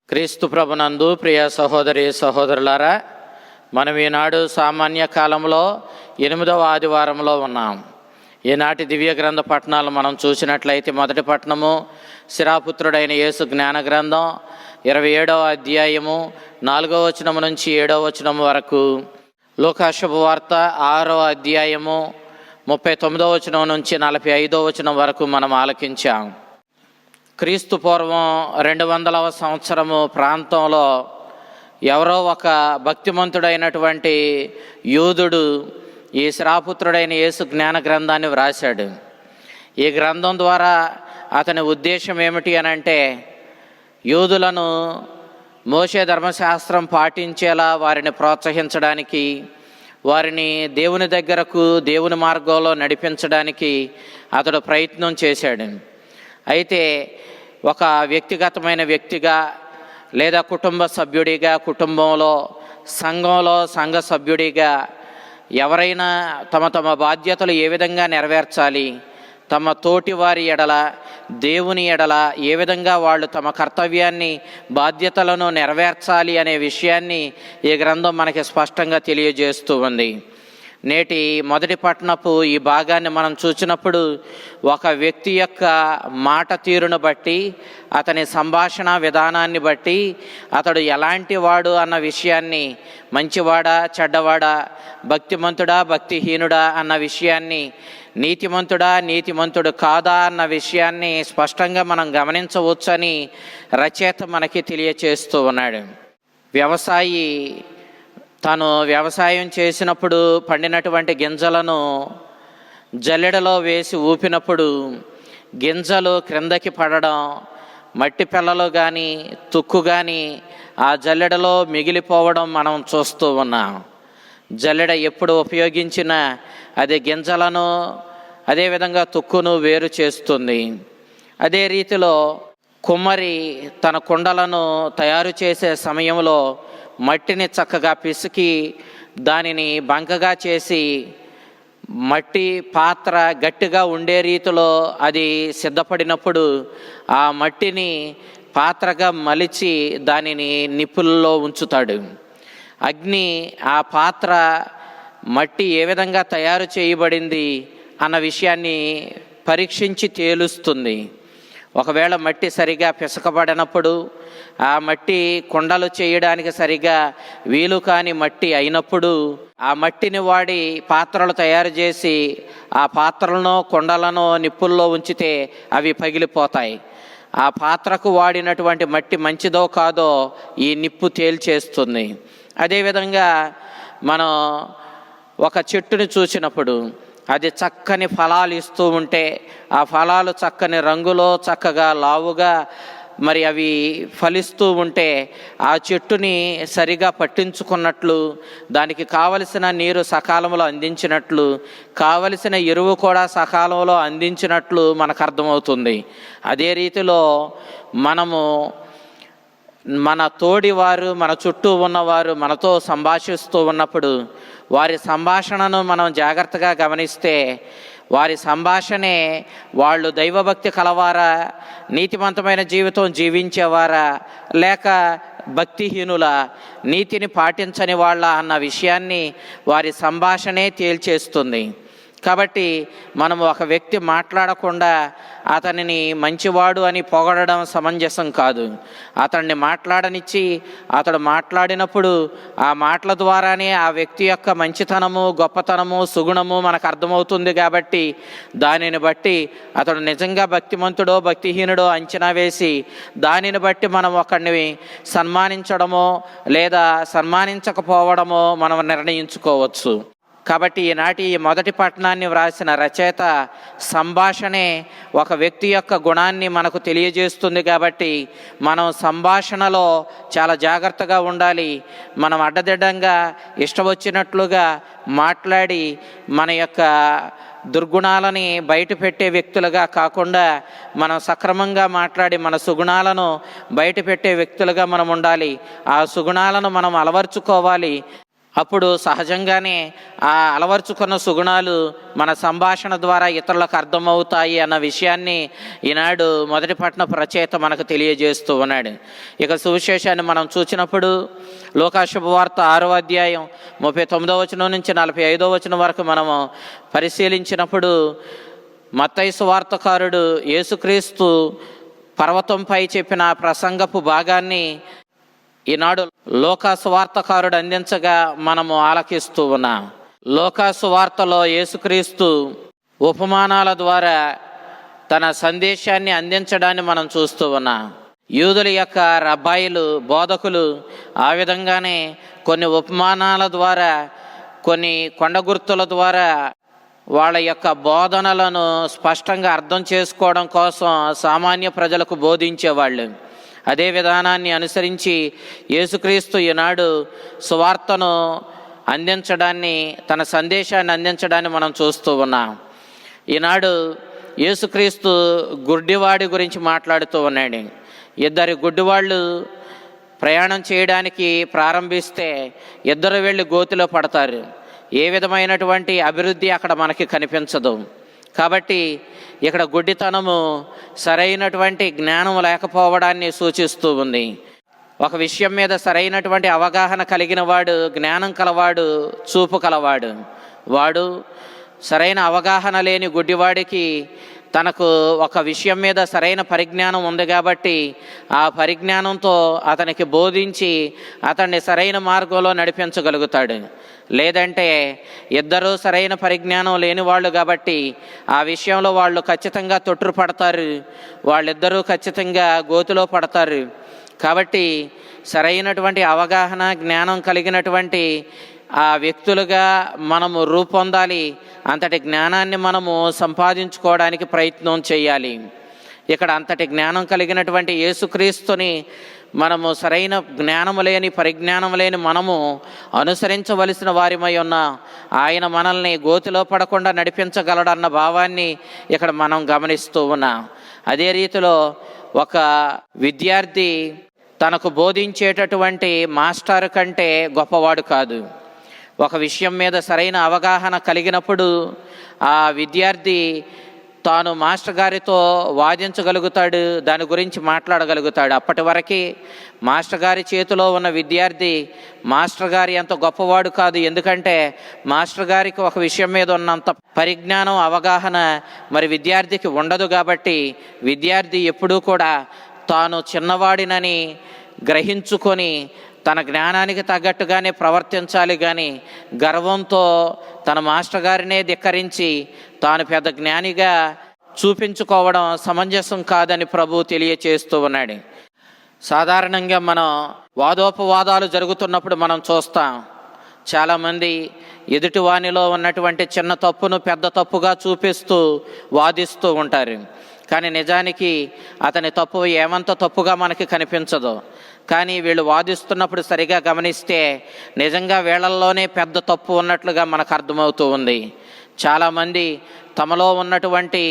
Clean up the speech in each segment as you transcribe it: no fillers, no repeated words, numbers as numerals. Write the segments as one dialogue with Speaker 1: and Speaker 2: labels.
Speaker 1: క్రీస్తు ప్రభునందు ప్రియ సహోదరి సహోదరులారా, మనం ఈనాడు సామాన్య కాలంలో 8వ ఆదివారంలో ఉన్నాం. ఈనాటి దివ్య గ్రంథ పఠనాలు మనం చూసినట్లయితే మొదటి పట్టణము శిరాపుత్రుడైన యేసు జ్ఞాన గ్రంథం 27వ అధ్యాయము 4వ వచనం నుంచి 7వ వచనం వరకు, లూకా శుభవార్త 6వ అధ్యాయము 39వ వచనం నుంచి 45వ వచనం వరకు మనం ఆలకించాం. క్రీస్తు పూర్వం 200వ సంవత్సరము ప్రాంతంలో ఎవరో ఒక భక్తిమంతుడైనటువంటి యూదుడు ఈ శిరాపుత్రుడైన యేసు జ్ఞాన గ్రంథాన్ని వ్రాశాడు. ఈ గ్రంథం ద్వారా అతని ఉద్దేశం ఏమిటి అనంటే, యూదులను మోషే ధర్మశాస్త్రం పాటించేలా వారిని ప్రోత్సహించడానికి, వారిని దేవుని దగ్గరకు దేవుని మార్గంలో నడిపించడానికి అతడు ప్రయత్నం చేశాడు. అయితే ఒక వ్యక్తిగతమైన వ్యక్తిగా లేదా కుటుంబ సభ్యుడిగా, కుటుంబంలో సంఘంలో సంఘ సభ్యుడిగా ఎవరైనా తమ తమ బాధ్యతలు ఏ విధంగా నెరవేర్చాలి, తమ తోటి వారి ఎడల దేవుని ఎడల ఏ విధంగా వాళ్ళు తమ కర్తవ్యాన్ని బాధ్యతలను నెరవేర్చాలి అనే విషయాన్ని ఈ గ్రంథం మనకి స్పష్టంగా తెలియజేస్తూ ఉంది. నేటి మొదటి పట్టణపు ఈ భాగాన్ని మనం చూసినప్పుడు ఒక వ్యక్తి యొక్క మాట తీరును బట్టి, అతని సంభాషణ విధానాన్ని బట్టి అతడు ఎలాంటి వాడు అన్న విషయాన్ని, మంచివాడా చెడ్డవాడా, భక్తిమంతుడా భక్తిహీనుడా అన్న విషయాన్ని, నీతిమంతుడా నీతిమంతుడు కాదా అన్న విషయాన్ని స్పష్టంగా మనం గమనించవచ్చని రచయిత మనకి తెలియచేస్తూ ఉన్నాడు. వ్యవసాయి తాను వ్యవసాయం చేసినప్పుడు పండినటువంటి గింజలను జల్లెడలో వేసి ఊపినప్పుడు గింజలు క్రిందకి పడడం, మట్టి పిల్లలు కానీ తుక్కు కానీ ఆ జల్లెడలో మిగిలిపోవడం మనం చూస్తూ ఉన్నాం. జల్లెడ ఎప్పుడు ఉపయోగించినా అది గింజలను అదేవిధంగా తుక్కును వేరు చేస్తుంది. అదే రీతిలో కుమ్మరి తన కుండలను తయారు చేసే సమయంలో మట్టిని చక్కగా పిసికి దానిని బంకగా చేసి మట్టి పాత్ర గట్టిగా ఉండే రీతిలో అది సిద్ధపడినప్పుడు ఆ మట్టిని పాత్రగా మలిచి దానిని నిప్పుల్లో ఉంచుతాడు. అగ్ని ఆ పాత్ర మట్టి ఏ విధంగా తయారు చేయబడింది అన్న విషయాన్ని పరీక్షించి తేలుస్తుంది. ఒకవేళ మట్టి సరిగా పిసకబడినప్పుడు, ఆ మట్టి కుండలు చేయడానికి సరిగా వీలు కాని మట్టి అయినప్పుడు ఆ మట్టిని వాడి పాత్రలు తయారు చేసి ఆ పాత్రలను కుండలను నిప్పుల్లో ఉంచితే అవి పగిలిపోతాయి. ఆ పాత్రకు వాడినటువంటి మట్టి మంచిదో కాదో ఈ నిప్పు తేల్చేస్తుంది. అదేవిధంగా మనం ఒక చెట్టుని చూసినప్పుడు అది చక్కని ఫలాలు ఇస్తూ ఉంటే, ఆ ఫలాలు చక్కని రంగులో చక్కగా లావుగా మరి అవి ఫలిస్తూ ఉంటే ఆ చెట్టుని సరిగా పట్టించుకున్నట్లు, దానికి కావలసిన నీరు సకాలంలో అందించినట్లు, కావలసిన ఎరువు కూడా సకాలంలో అందించినట్లు మనకు అర్థమవుతుంది. అదే రీతిలో మనము మన తోడివారు, మన చుట్టూ ఉన్నవారు మనతో సంభాషిస్తూ ఉన్నప్పుడు వారి సంభాషణను మనం జాగ్రత్తగా గమనిస్తే, వారి సంభాషణే వాళ్ళు దైవభక్తి కలవారా, నీతివంతమైన జీవితం జీవించేవారా, లేక భక్తిహీనుల, నీతిని పాటించని వాళ్ళ అన్న విషయాన్ని వారి సంభాషణే తేల్చేస్తుంది. కాబట్టి మనం ఒక వ్యక్తి మాట్లాడకుండా అతనిని మంచివాడు అని పొగడడం సమంజసం కాదు. అతన్ని మాట్లాడనిచ్చి అతడు మాట్లాడినప్పుడు ఆ మాటల ద్వారానే ఆ వ్యక్తి యొక్క మంచితనము, గొప్పతనము, సుగుణము మనకు అర్థమవుతుంది. కాబట్టి దానిని బట్టి అతడు నిజంగా భక్తిమంతుడో భక్తిహీనుడో అంచనా వేసి దానిని బట్టి మనం ఒకరిని సన్మానించడమో లేదా సన్మానించకపోవడమో మనం నిర్ణయించుకోవచ్చు. కాబట్టి ఈనాటి ఈ మొదటి పట్టణాన్ని వ్రాసిన రచయిత సంభాషణే ఒక వ్యక్తి యొక్క గుణాన్ని మనకు తెలియజేస్తుంది. కాబట్టి మనం సంభాషణలో చాలా జాగ్రత్తగా ఉండాలి. మనం అడ్డదిడ్డంగా ఇష్టం వచ్చినట్లుగా మాట్లాడి మన యొక్క దుర్గుణాలని బయట పెట్టే వ్యక్తులుగా కాకుండా మనం సక్రమంగా మాట్లాడి మన సుగుణాలను బయట పెట్టే వ్యక్తులుగా మనం ఉండాలి. ఆ సుగుణాలను మనం అలవర్చుకోవాలి. అప్పుడు సహజంగానే ఆ అలవర్చుకున్న సుగుణాలు మన సంభాషణ ద్వారా ఇతరులకు అర్థమవుతాయి అన్న విషయాన్ని ఈనాడు మొదటి పట్టణపు రచయిత మనకు తెలియజేస్తూ ఉన్నాడు. ఇక సువిశేషాన్ని మనం చూసినప్పుడు లూకా శుభవార్త 6వ అధ్యాయం 39వ వచనం నుంచి 45వ వచనం వరకు మనము పరిశీలించినప్పుడు మత్తయి సువార్తకారుడు యేసుక్రీస్తు పర్వతంపై చెప్పిన ప్రసంగపు భాగాన్ని ఈనాడు లూకా సువార్తకారుడు అందించగా మనము ఆలకిస్తూ ఉన్నాం. లూకా సువార్తలో యేసుక్రీస్తు ఉపమానాల ద్వారా తన సందేశాన్ని అందించడాన్ని మనం చూస్తూ ఉన్నాం. యూదుల యొక్క రబ్బాయిలు, బోధకులు ఆ విధంగానే కొన్ని ఉపమానాల ద్వారా, కొన్ని కొండ గుర్తుల ద్వారా వాళ్ళ యొక్క బోధనలను స్పష్టంగా అర్థం చేసుకోవడం కోసం సామాన్య ప్రజలకు బోధించేవాళ్ళు. అదే విధానాన్ని అనుసరించి యేసుక్రీస్తు ఈనాడు సువార్తను అందించడాన్ని, తన సందేశాన్ని అందించడాన్ని మనం చూస్తూ ఉన్నాం. ఈనాడు యేసుక్రీస్తు గుడ్డివాడి గురించి మాట్లాడుతూ ఉన్నాడు. ఇద్దరు గుడ్డివాళ్ళు ప్రయాణం చేయడానికి ప్రారంభిస్తే ఇద్దరు వెళ్ళి గోతిలో పడతారు. ఏ విధమైనటువంటి అభివృద్ధి అక్కడ మనకి కనిపించదు. కాబట్టి ఇక్కడ గుడ్డితనము సరైనటువంటి జ్ఞానం లేకపోవడాన్ని సూచిస్తూ ఉంది. ఒక విషయం మీద సరైనటువంటి అవగాహన కలిగిన వాడు, జ్ఞానం కలవాడు, చూపు కలవాడు. వాడు సరైన అవగాహన లేని గుడ్డివాడికి తనకు ఒక విషయం మీద సరైన పరిజ్ఞానం ఉంది కాబట్టి ఆ పరిజ్ఞానంతో అతనికి బోధించి అతన్ని సరైన మార్గంలో నడిపించగలుగుతాడు. లేదంటే ఇద్దరూ సరైన పరిజ్ఞానం లేని వాళ్ళు కాబట్టి ఆ విషయంలో వాళ్ళు ఖచ్చితంగా తొట్టుపడతారు, వాళ్ళిద్దరూ ఖచ్చితంగా గోతిలో పడతారు. కాబట్టి సరైనటువంటి అవగాహన, జ్ఞానం కలిగినటువంటి ఆ వ్యక్తులుగా మనము రూపొందాలి. అంతటి జ్ఞానాన్ని మనము సంపాదించుకోవడానికి ప్రయత్నం చేయాలి. ఇక్కడ అంతటి జ్ఞానం కలిగినటువంటి యేసుక్రీస్తుని మనము సరైన జ్ఞానం లేని, పరిజ్ఞానం లేని మనము అనుసరించవలసిన వారిమై ఉన్న ఆయన మనల్ని గోతిలో పడకుండా నడిపించగలడన్న భావాన్ని ఇక్కడ మనం గమనిస్తూ ఉన్నాం. అదే రీతిలో ఒక విద్యార్థి తనకు బోధించేటటువంటి మాస్టర్ కంటే గొప్పవాడు కాదు. ఒక విషయం మీద సరైన అవగాహన కలిగినప్పుడు ఆ విద్యార్థి తాను మాస్టర్ గారితో వాదించగలుగుతాడు, దాని గురించి మాట్లాడగలుగుతాడు. అప్పటి వరకు మాస్టర్ గారి చేతిలో ఉన్న విద్యార్థి మాస్టర్ గారి అంత గొప్పవాడు కాదు. ఎందుకంటే మాస్టర్ గారికి ఒక విషయం మీద ఉన్నంత పరిజ్ఞానం, అవగాహన మరి విద్యార్థికి ఉండదు. కాబట్టి విద్యార్థి ఎప్పుడూ కూడా తాను చిన్నవాడినని గ్రహించుకొని తన జ్ఞానానికి తగ్గట్టుగానే ప్రవర్తించాలి. కానీ గర్వంతో తన మాస్టర్ గారినే ధిక్కరించి తాను పెద్ద జ్ఞానిగా చూపించుకోవడం సమంజసం కాదని ప్రభు తెలియచేస్తూ ఉన్నాడు. సాధారణంగా మనం వాదోపవాదాలు జరుగుతున్నప్పుడు మనం చూస్తాం, చాలామంది ఎదుటివానిలో ఉన్నటువంటి చిన్న తప్పును పెద్ద తప్పుగా చూపిస్తూ వాదిస్తూ ఉంటారు. కానీ నిజానికి అతని తప్పు ఏమంత తప్పుగా మనకి కనిపించదు. కానీ వీళ్ళు వాదిస్తున్నప్పుడు సరిగా గమనిస్తే నిజంగా వీళ్ళల్లోనే పెద్ద తప్పు ఉన్నట్లుగా మనకు అర్థమవుతూ ఉంది. చాలామంది తమలో ఉన్నటువంటి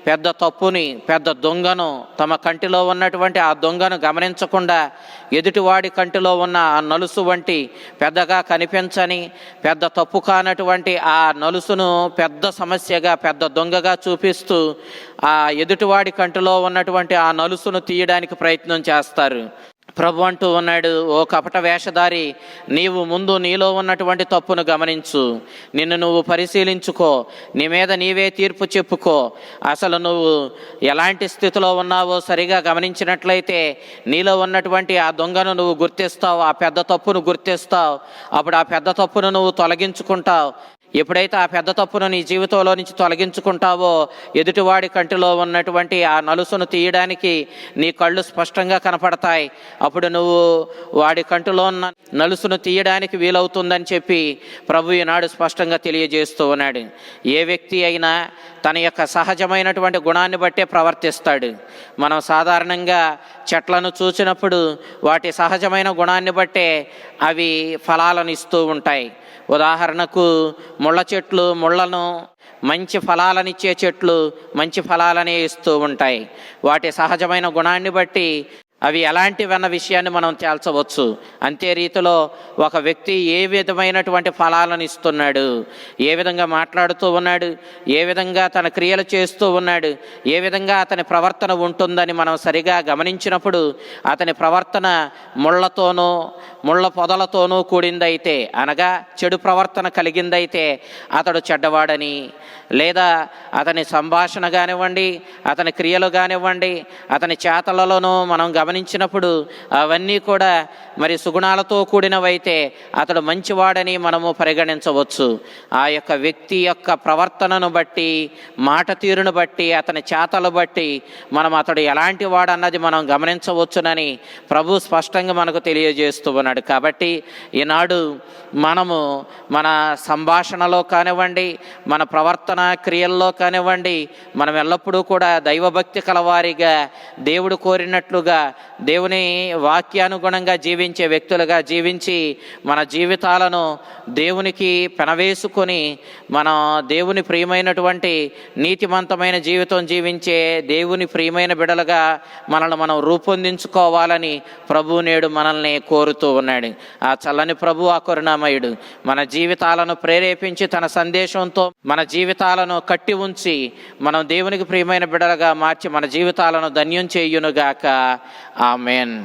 Speaker 1: పెద్ద తప్పుని, పెద్ద దొంగను, తమ కంటిలో ఉన్నటువంటి ఆ దొంగను గమనించకుండా ఎదుటివాడి కంటిలో ఉన్న ఆ నలుసు వంటి పెద్దగా కనిపించని, పెద్ద తప్పు కానటువంటి ఆ నలుసును పెద్ద సమస్యగా, పెద్ద దొంగగా చూపిస్తూ ఆ ఎదుటివాడి కంటిలో ఉన్నటువంటి ఆ నలుసును తీయడానికి ప్రయత్నం చేస్తారు. ప్రభు అంటూ ఉన్నాడు, ఓ కపట వేషధారి, నీవు ముందు నీలో ఉన్నటువంటి తప్పును గమనించు, నిన్ను నువ్వు పరిశీలించుకో, నీ మీద నీవే తీర్పు చెప్పుకో. అసలు నువ్వు ఎలాంటి స్థితిలో ఉన్నావో సరిగా గమనించినట్లయితే నీలో ఉన్నటువంటి ఆ దొంగను నువ్వు గుర్తిస్తావు, ఆ పెద్ద తప్పును గుర్తిస్తావు. అప్పుడు ఆ పెద్ద తప్పును నువ్వు తొలగించుకుంటావు. ఎప్పుడైతే ఆ పెద్ద తప్పును నీ జీవితంలో నుంచి తొలగించుకుంటావో ఎదుటివాడి కంటిలో ఉన్నటువంటి ఆ నలుసును తీయడానికి నీ కళ్ళు స్పష్టంగా కనపడతాయి. అప్పుడు నువ్వు వాడి కంటిలో ఉన్న నలుసును తీయడానికి వీలవుతుందని చెప్పి ప్రభు ఈనాడు స్పష్టంగా తెలియజేస్తూ ఉన్నాడు. ఏ వ్యక్తి అయినా తన యొక్క సహజమైనటువంటి గుణాన్ని బట్టే ప్రవర్తిస్తాడు. మనం సాధారణంగా చెట్లను చూసినప్పుడు వాటి సహజమైన గుణాన్ని బట్టే అవి ఫలాలను ఇస్తూ ఉంటాయి. ఉదాహరణకు ముళ్ళ చెట్లు ముళ్ళను, మంచి ఫలాలనిచ్చే చెట్లు మంచి ఫలాలనే ఇస్తూ ఉంటాయి. వాటి సహజమైన గుణాన్ని బట్టి అవి ఎలాంటివన్న విషయాన్ని మనం తేల్చవచ్చు. అంతే రీతిలో ఒక వ్యక్తి ఏ విధమైనటువంటి ఫలాలను ఇస్తున్నాడు, ఏ విధంగా మాట్లాడుతూ ఉన్నాడు, ఏ విధంగా తన క్రియలు చేస్తూ ఉన్నాడు, ఏ విధంగా అతని ప్రవర్తన ఉంటుందని మనం సరిగా గమనించినప్పుడు అతని ప్రవర్తన ముళ్ళతోనూ ముళ్ళ పొదలతోనూ కూడిందైతే, అనగా చెడు ప్రవర్తన కలిగిందైతే అతడు చెడ్డవాడని, లేదా అతని సంభాషణ కానివ్వండి, అతని క్రియలు కానివ్వండి, అతని చేతలలోనూ మనం గమనించినప్పుడు అవన్నీ కూడా మరి సుగుణాలతో కూడినవైతే అతడు మంచివాడని మనము పరిగణించవచ్చు. ఆ యొక్క వ్యక్తి యొక్క ప్రవర్తనను బట్టి, మాట తీరును బట్టి, అతని చేతలు బట్టి మనం అతడు ఎలాంటి వాడన్నది మనం గమనించవచ్చునని ప్రభు స్పష్టంగా మనకు తెలియజేస్తూ ఉన్నాడు. కాబట్టి ఈనాడు మనము మన సంభాషణలో కానివ్వండి, మన ప్రవర్తన క్రియల్లో కానివ్వండి, మనం ఎల్లప్పుడూ కూడా దైవభక్తి కలవారిగా, దేవుడు కోరినట్లుగా దేవుని వాక్యానుగుణంగా జీవించే వ్యక్తులుగా జీవించి మన జీవితాలను దేవునికి పెనవేసుకొని మనం దేవుని ప్రియమైనటువంటి నీతిమంతమైన జీవితం జీవించే దేవుని ప్రియమైన బిడలుగా మనల్ని మనం రూపొందించుకోవాలని ప్రభు నేడు మనల్ని కోరుతూ ఉన్నాడు. ఆ చల్లని ప్రభు, ఆ కరుణామయుడు మన జీవితాలను ప్రేరేపించి తన సందేశంతో మన జీవితాలను కట్టి ఉంచి మనం దేవునికి ప్రియమైన బిడలుగా మార్చి మన జీవితాలను ధన్యం చేయునుగాక. ఆమెన్.